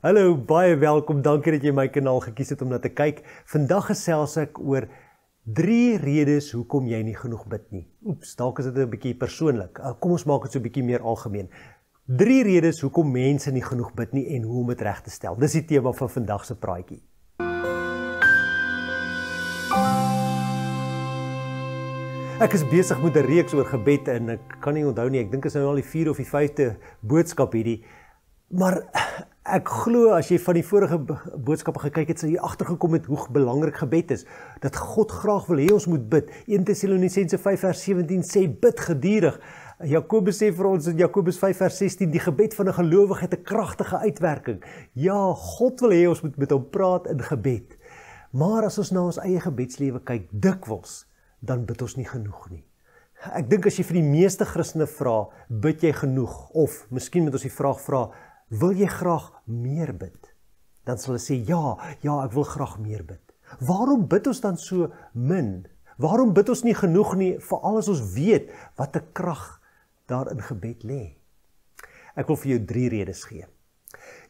Hallo, baie welkom, dankie dat jy my kanaal gekies het om na te kyk. Vandag gesels ek oor 3 redes hoekom jy nie genoeg bid nie. Oeps, dalk is dit 'n bietjie persoonlik. Kom ons maak dit so 'n bietjie meer algemeen. 3 redes hoekom mense nie genoeg bid nie en hoe om dit reg te stel. Dis die tema van vandag se praatjie. Ek is besig met 'n reeks oor gebed en ek kan nie onthou nie, ek dink is nou al die 4de of die 5de boodskap hierdie. Maar ek glo as jy van die vorige boodskappe gekyk het, sal jy agtergekom het hoe belangrik gebed is. Dat God graag wil hê ons moet bid. 1 Tessalonisense 5:17 sê bid gedurig. Jakobus sê vir ons in Jakobus 5:16 die gebed van 'n gelowige het 'n kragtige uitwerking. Ja, God wil hê ons moet met hom praat in gebed. Maar as ons na ons eie gebedslewe kyk, dikwels, dan bid ons nie genoeg nie. Ek dink as jy vir die meeste Christene vra, bid jy genoeg? Of miskien moet ons die vraag vra, wil jy graag meer bid? Dan sal hulle sê, ja, ek wil graag meer bid. Waarom bid ons dan so min? Waarom bid ons nie genoeg nie, veral as ons weet wat 'n krag daar in gebed lê? Ek wil vir jou 3 redes gee.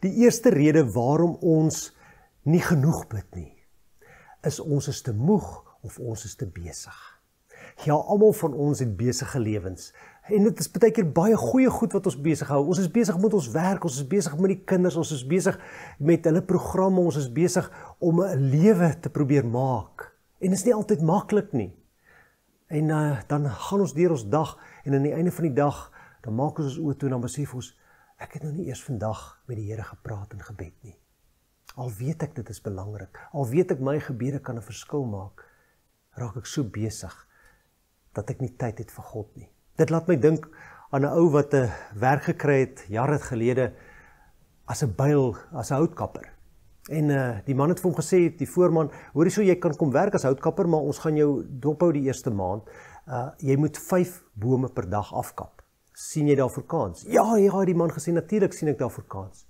Die eerste rede waarom ons nie genoeg bid nie, is ons is te moeg of ons is te besig. Ja, almal van ons het besige lewens. En dit is baie keer baie goeie goed wat ons besig hou. Ons is besig met ons werk, ons is besig met die kinders, ons is besig met hulle programme, ons is besig om 'n lewe te probeer maak. En dit is nie altyd maklik nie. En dan gaan ons deur ons dag en aan die einde van die dag, dan maak ons oë toe en dan besef ons, ek het nou nie eers vandag met die Here gepraat in gebed nie. Al weet ek dit is belangrik, al weet ek my gebede kan 'n verskil maak, raak ek so besig dat ek nie tyd het vir God nie. Dit laat my dink aan 'n ou wat 'n werk gekry het jare gelede as 'n byl, as 'n houtkapper. En die man het vir hom gesê, die voorman, hoorie so, jy kan kom werk as houtkapper, maar ons gaan jou dophou die eerste maand. Jy moet 5 bome per dag afkap. Sien jy daarvoor kans? Ja, die man gesê, natuurlik sien ek daarvoor kans.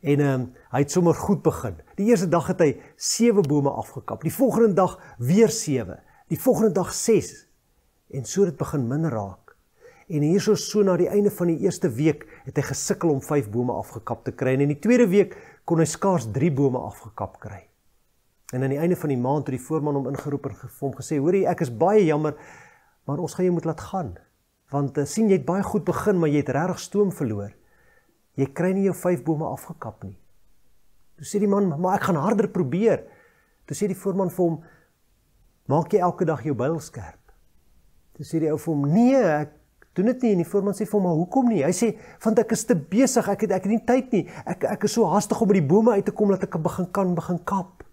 En hy het sommer goed begin. Die eerste dag het hy 7 bome afgekap. Die volgende dag weer 7. Die volgende dag 6. En so het dit begin min raak. En hier so na die einde van die eerste week het hy gesukkel om 5 bome afgekap te kry. En in die tweede week kon hy skaars 3 bome afgekap kry. En aan die einde van die maand het die voorman hom ingeroep en vir hom gesê, hoorie, ek is baie jammer, maar ons gaan jou moet laat gaan. Want sien, jy het baie goed begin, maar jy het regtig stoom verloor. Jy kry nie jou 5 bome afgekap nie. Toe sê die man, maar ek gaan harder probeer. Toe sê die voorman vir hom, maak jy elke dag jou byl skerp? Toe sê die ou vir hom, nee, ek doen dit nie. En die voorman sê vir hom, maar hoekom nie? Hy sê, want ek is te besig, ek het nie tyd nie. Ek is so haastig om by die bome uit te kom, dat ek begin kap.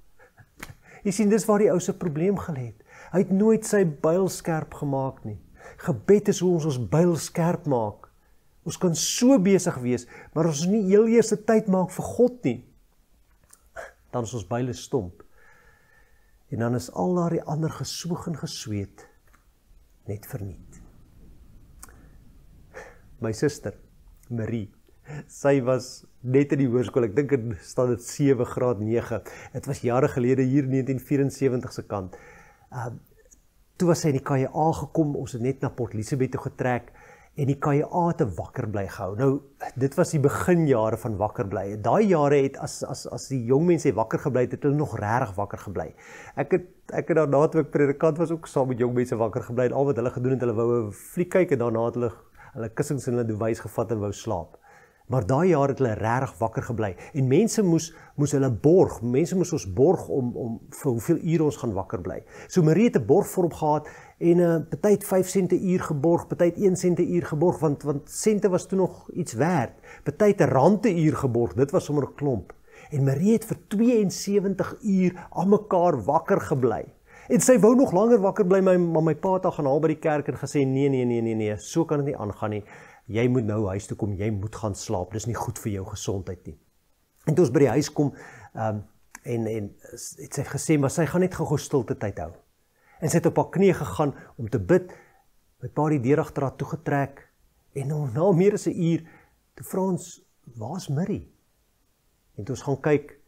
Jy sien, dis waar die ou se probleem gelê het. Hy het nooit sy byl skerp gemaak nie. Gebed is hoe ons byl skerp maak. Ons kan so besig wees, maar as ons nie heel eers tyd maak vir God nie, dan is ons byle stomp. En dan is al daardie ander geswoeg en gesweet net verniet. My suster, Marie, sy was net in die hoërskool, ek dink in standaard 7 graad 9. Het was jare gelede hier in 1974 se kant. Toe was sy in die KJA gekom, ons het net na Port Elizabeth toe getrek, en die KJA het 'n wakker bly gehou. Nou, dit was die beginjare van wakker bly. Daai jare het, as die jong mense wakker gebly het hulle nog regtig wakker gebly. Ek het daarna toe ek predikant was ook saam met jong mense wakker gebly, en al wat hulle gedoen het, hulle wou 'n fliek kyk, en daarna het hulle kussings en hulle duwys gevat en wou slaap. Maar daai jaar het hulle regtig wakker gebly. En mense moes hulle borg, mense moes ons borg om vir hoeveel ure ons gaan wakker bly. So Marie het 'n borgvorm gehad, en party het 5 sente uur geborg, party het 1 sente uur geborg, want sente was toe nog iets werd. Party het 'n rand 'n uur geborg, dit was sommer 'n klomp. En Marie het vir 72 uur aan mekaar wakker gebly. En sy wou nog langer wakker bly, maar my pa het haar gaan haal by die kerk en gesê, nee, so kan dit nie aangaan nie. Jy moet nou huis toe kom, jy moet gaan slaap, dis nie goed vir jou gesondheid nie. En toe ons by die huis kom, en het sy gesê, maar sy gaan net gou stilte tyd hou. En sy het op haar knie gegaan om te bid, my pa die deur agter haar toegetrek, en na meer as 'n uur, toe vra ons, waar is Marie? En toe ons gaan kyk,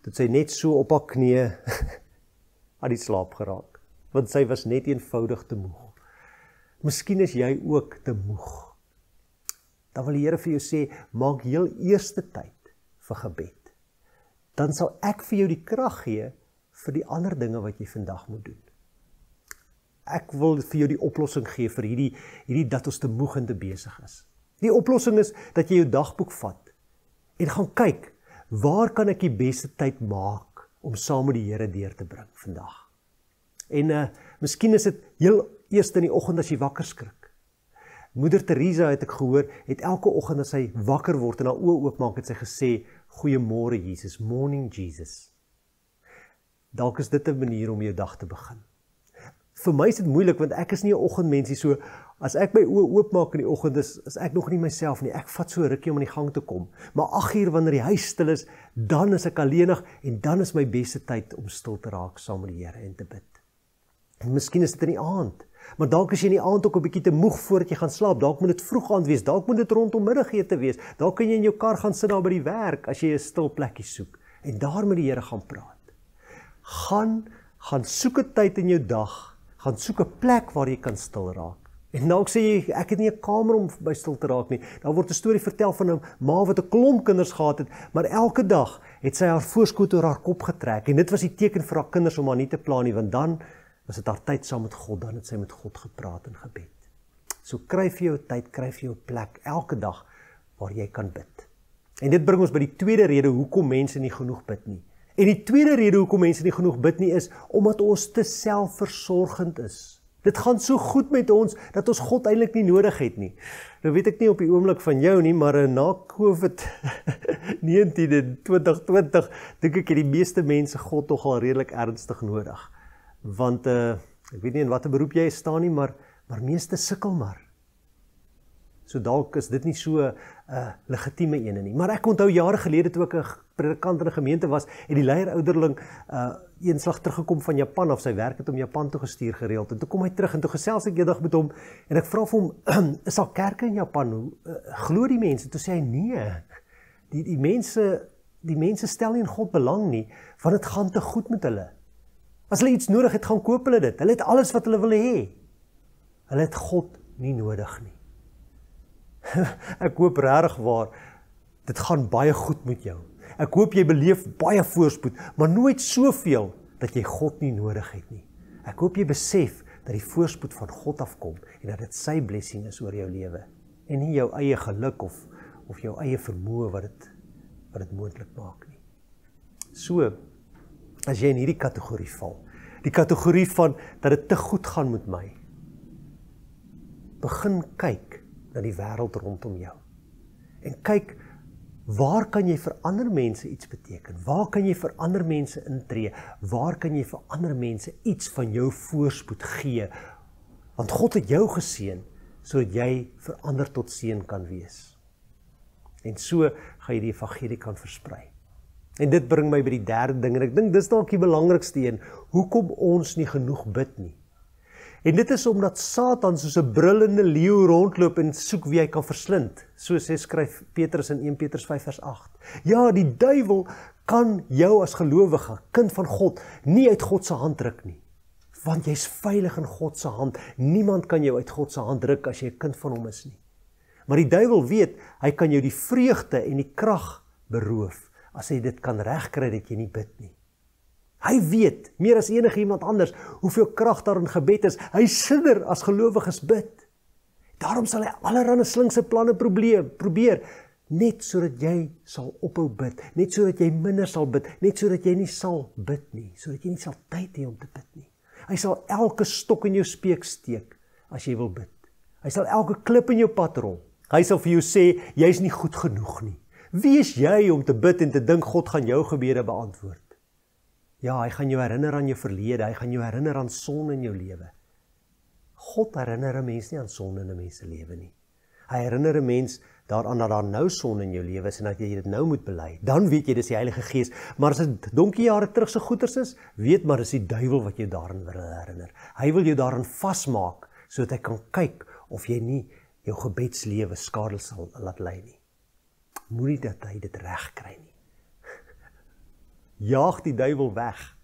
toe sy net so op haar knie aan die slaap geraak, want sy was net eenvoudig te moeg. Miskien is jy ook te moeg. Dan wil die Here vir jou sê, maak heel eerste tyd vir gebed. dan sal ek vir jou die krag gee vir die ander dinge wat jy vandag moet doen. Ek wil vir jou die oplossing gee vir hierdie dat ons te moeg en te besig is. Die oplossing is dat jy jou dagboek vat en gaan kyk, waar kan ek die beste tyd maak om saam met die Here deur te bring vandag? En miskien is dit heel eers in die oggend as jy wakker skrik. Moeder Teresa, het ek gehoor, het elke oggend as sy wakker word en haar oë oopmaak, het sy gesê, goeiemôre Jesus, morning Jesus. Dalk is dit 'n manier om jou dag te begin. Vir my is dit moeilik, want ek is nie 'n oggendmensie, so as ek my oë oopmaak in die oggend, is ek nog nie myself nie. Ek vat so 'n rukkie om in die gang te kom. Maar 8 uur wanneer die huis stil is, dan is ek alleenig en dan is my beste tyd om stil te raak saam met die Here en te bid. En miskien is dit in die aand, maar dalk is jy in die aand ook 'n bietjie te moeg voordat jy gaan slaap. Dalk moet dit vroeg aand wees, dalk moet dit rondom middagete wees. Dalk kan jy in jou kar gaan sit daar by die werk as jy 'n stil plekkie soek en daar met die Here gaan praat. Gaan soek 'n tyd in jou dag, gaan soek 'n plek waar jy kan stil raak. En dalk sê jy, ek het nie 'n kamer om by stil te raak nie. Daar word 'n storie vertel van 'n ma wat 'n klomp kinders gehad het, maar elke dag het sy haar voorskoot oor haar kop getrek en dit was die teken vir haar kinders om haar nie te pla nie, want dan was dit haar tyd saam met God, dan het sy met God gepraat en gebed. So kry vir jou tyd, kry vir jou plek elke dag waar jy kan bid. En dit bring ons by die tweede rede hoekom mense nie genoeg bid nie. En die tweede rede hoekom mense nie genoeg bid nie is omdat ons te selfversorgend is. Dit gaan so goed met ons dat ons God eintlik nie nodig het nie. Nou weet ek nie op die oomblik van jou nie, maar na COVID-19 en 2020 dink ek het die meeste mense God tog al redelik ernstig nodig. Want ek weet nie in watter beroep jy staan nie, maar meeste sukkel maar. So dalk is dit nie so 'n legitieme ene nie. Maar ek onthou jare gelede toe ek 'n predikant in 'n gemeente was, het die leierouderling eenslag teruggekom van Japan of sy werk het om Japan toe gestuur gereeld. En toe kom hy terug en toe gesels ek eendag met hom en ek vra vir hom, is daar kerke in Japan? Glo die mense? Toe sê hy nee. Die mense stel nie in God belang nie, want dit gaan te goed met hulle. As hulle iets nodig het, gaan koop hulle dit. Hulle het alles wat hulle wil hê. Hulle het God nie nodig nie. Ek hoop regtig waar, dit gaan baie goed met jou. Ek hoop jy beleef baie voorspoed, maar nooit soveel dat jy God nie nodig het nie. Ek hoop jy besef dat die voorspoed van God afkom en dat dit sy blessing is oor jou lewe en nie jou eie geluk of jou eie vermoë wat dit moontlik maak nie. So, as jy in hierdie kategorie val, die kategorie van dat dit te goed gaan met my, begin kyk na die wêreld rondom jou. En kyk, waar kan jy vir ander mense iets beteken? Waar kan jy vir ander mense intree? Waar kan jy vir ander mense iets van jou voorspoed gee? Want God het jou geseën, sodat jy vir ander tot seën kan wees. En so gaan jy die evangelie kan versprei. En dit bring my by die derde ding, en ek dink dis dalk die belangrikste een, hoekom ons nie genoeg bid nie. En dit is omdat Satan soos 'n brullende leeu rondloop en soek wie hy kan verslind. So sê skryf Petrus in 1 Petrus 5 vers 8. Ja, die duiwel kan jou as gelowige, kind van God, nie uit God se hand ruk nie. Want jy's veilig in God se hand. Niemand kan jou uit God se hand ruk as jy 'n kind van hom is nie. Maar die duiwel weet, hy kan jou die vreugde en die krag beroof as hy dit kan regkry dat jy nie bid nie. Hy weet, meer as enige iemand anders, hoeveel krag daar in gebed is. Hy sinner as gelowiges bid. Daarom sal hy allerlei slinkse planne probeer, net sodat jy sal ophou bid, net sodat jy minder sal bid, net sodat jy nie sal bid nie, sodat jy nie sal tyd hê om te bid nie. Hy sal elke stok in jou speek steek, as jy wil bid. Hy sal elke klip in jou pad rol. Hy sal vir jou sê, jy is nie goed genoeg nie. Wie is jy om te bid en te dink God gaan jou gebede beantwoord? Ja, hy gaan jou herinner aan jou verlede, hy gaan jou herinner aan sonde in jou lewe. God herinner 'n mens nie aan sonde in 'n mens se lewe nie. Hy herinner 'n mens daaraan dat daar nou sonde in jou lewe is en dat jy dit nou moet bely. Dan weet jy dis die Heilige Gees, maar as dit donkie jare terug se goeters is, weet maar dis die duiwel wat jou daaraan wil herinner. Hy wil jou daaraan vasmaak, sodat hy kan kyk of jy nie jou gebedslewe skade sal laat lei nie. Moenie dat hy dit reg kry nie. Jaag die duiwel weg.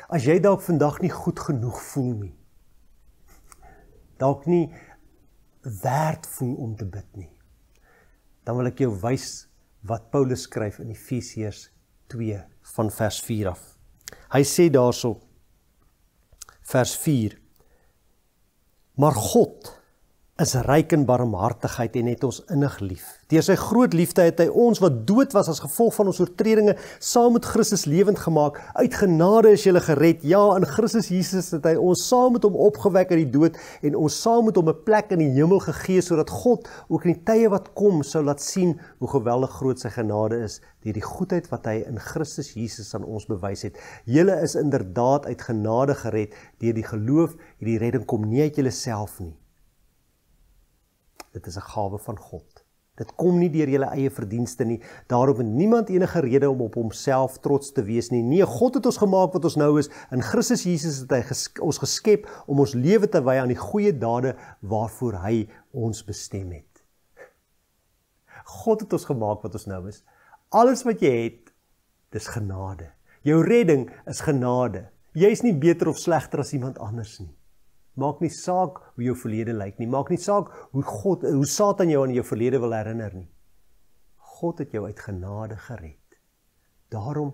As jy dalk vandag nie goed genoeg voel nie, dalk nie werd voel om te bid nie, dan wil ek jou wys wat Paulus skryf in Efesiërs 2 van vers 4 af. Hy sê daarso, vers 4, maar God is ryk in barmhartigheid en het ons innig lief. Deur sy groot liefde het hy ons wat dood was as gevolg van ons oortredinge saam met Christus lewend gemaak. Uit genade is julle gered. Ja, in Christus Jesus het hy ons saam met hom opgewek uit die dood en ons saam met hom 'n plek in die hemel gegee, sodat God ook in die tye wat kom sou laat sien hoe geweldig groot sy genade is deur die goedheid wat hy in Christus Jesus aan ons bewys het. Julle is inderdaad uit genade gered deur die geloof. Hierdie redding kom nie uit julleself nie. Dit is 'n gawe van God. Dit kom nie deur julle eie verdienste nie. Daarom het niemand enige rede om op homself trots te wees nie. Nee, God het ons gemaak wat ons nou is. In Christus Jesus het hy ons geskep om ons lewe te wy aan die goeie dade waarvoor hy ons bestem het. God het ons gemaak wat ons nou is. Alles wat jy het, dis genade. Jou redding is genade. Jy is nie beter of slegter as iemand anders nie. Maak nie saak hoe jou verlede lyk nie. Maak nie saak hoe Satan jou aan jou verlede wil herinner nie. God het jou uit genade gered. Daarom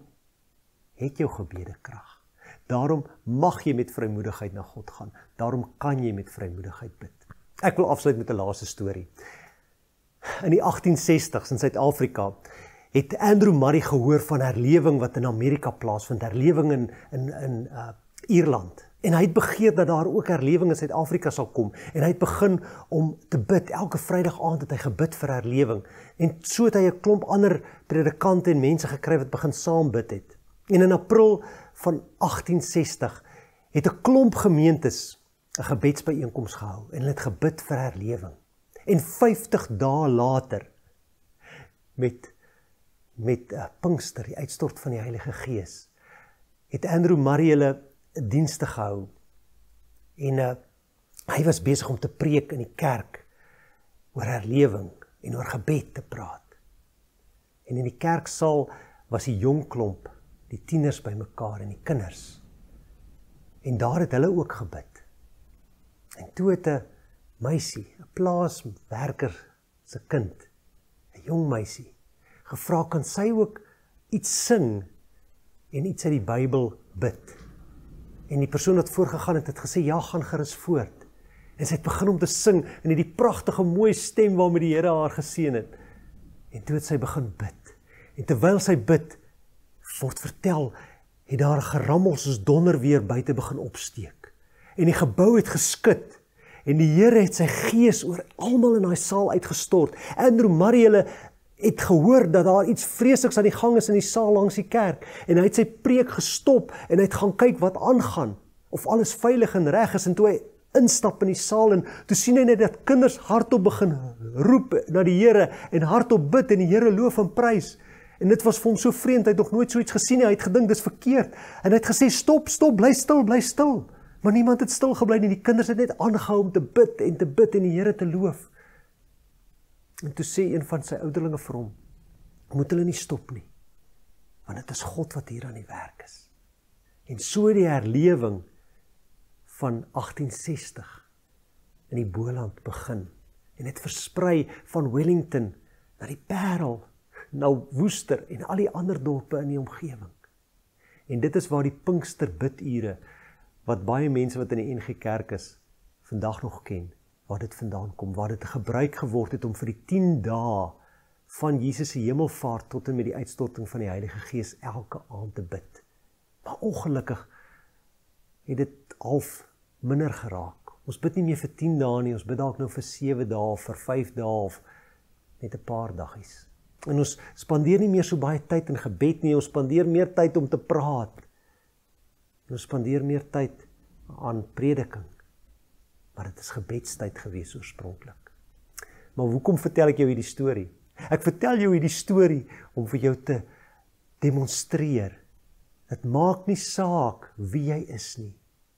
het jou gebede krag. Daarom mag jy met vrymoedigheid na God gaan. Daarom kan jy met vrymoedigheid bid. Ek wil afsluit met 'n laaste storie. In die 1860s in Suid-Afrika het Andrew Murray gehoor van herlewing wat in Amerika plaasvind, herlewing in Ierland. En hy het begeer dat daar ook herlewing in Suid-Afrika sal kom. En hy het begin om te bid. Elke Vrydag aand het hy gebid vir herlewing. En so het hy 'n klomp ander predikante en mense gekry wat begin saam bid het. En in April van 1860 het 'n klomp gemeentes 'n gebedsbyeenkoms gehou. En hulle het gebid vir herlewing. En 50 dae later, met Pinkster, die uitstort van die Heilige Gees, het Andrew Murray hulle dienste gehou. En hy was besig om te preek in die kerk oor herlewing en oor gebed te praat. En in die kerksaal was die jong klomp, die tieners bymekaar en die kinders. En daar het hulle ook gebid. En toe het 'n meisie, 'n plaaswerker se kind, 'n jong meisie, gevra kan sy ook iets sing en iets uit die Bybel bid. En die persoon wat voorgegaan het gesê, ja, gaan gerus voort. En sy het begin om te sing in die pragtige mooi stem waarmee die Here haar geseën het. En toe het sy begin bid. En terwyl sy bid, word vertel, het daar 'n gerammel soos donder weer buite begin opsteek. En die gebou het geskud. En die Here het sy gees oor almal in daai saal uitgestort. Andrew Murray hulle het gehoor dat daar iets vreesliks aan die gang is in die saal langs die kerk. En hy het sy preek gestop en hy het gaan kyk wat aangaan. Of alles veilig en reg is. En toe hy instap in die saal en toe sien hy net dat kinders hardop begin roep na die Here en hardop bid en die Here loof en prys. En dit was vir hom so vreemd, hy het nog nooit so iets gesien nie. Hy het gedink dis verkeerd. En hy het gesê stop, bly stil. Maar niemand het stil gebly nie. Die kinders het net aangehou om te bid en die Here te loof. En toe sê een van sy ouderlinge vir hom, moet hulle nie stop nie, want dit is God wat hier aan die werk is. En so die herlewing van 1860 in die Boland begin, en het versprei van Wellington na die Parel, na Woester en al die ander dorpe in die omgewing. En dit is waar die Pinkster bidure, wat baie mense wat in die NG Kerk is, vandag nog ken, waar dit vandaan kom, waar dit gebruik geword het om vir die 10 dae van Jesus se hemelvaart tot en met die uitstorting van die Heilige Gees elke aand te bid. Maar ongelukkig het dit half minder geraak. Ons bid nie meer vir 10 dae nie, ons bid dalk nou vir 7 dae of vir 5 dae of net 'n paar daggies. En ons spandeer nie meer so baie tyd in gebed nie, ons spandeer meer tyd om te praat. En ons spandeer meer tyd aan prediking. Maar dit is gebedstyd gewees oorspronklik. Maar hoekom vertel ek jou hierdie storie? Ek vertel jou hierdie storie om vir jou te demonstreer. Dit maak nie saak wie jy is nie.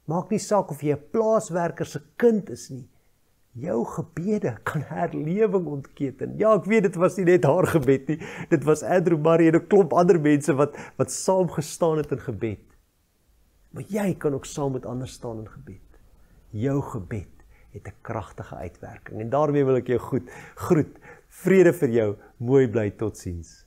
Maak nie saak of jy 'n plaaswerker se kind is nie. Jou gebede kan herlewing ontketen. Ja, ek weet dit was nie net haar gebed nie. Dit was Andrew Murray en 'n klomp ander mense wat saam gestaan het in gebed. Maar jy kan ook saam met ander staan in gebed. Jou gebed het 'n kragtige uitwerking. En daarmee wil ek jou groet. Vrede vir jou. Mooi bly, totsiens.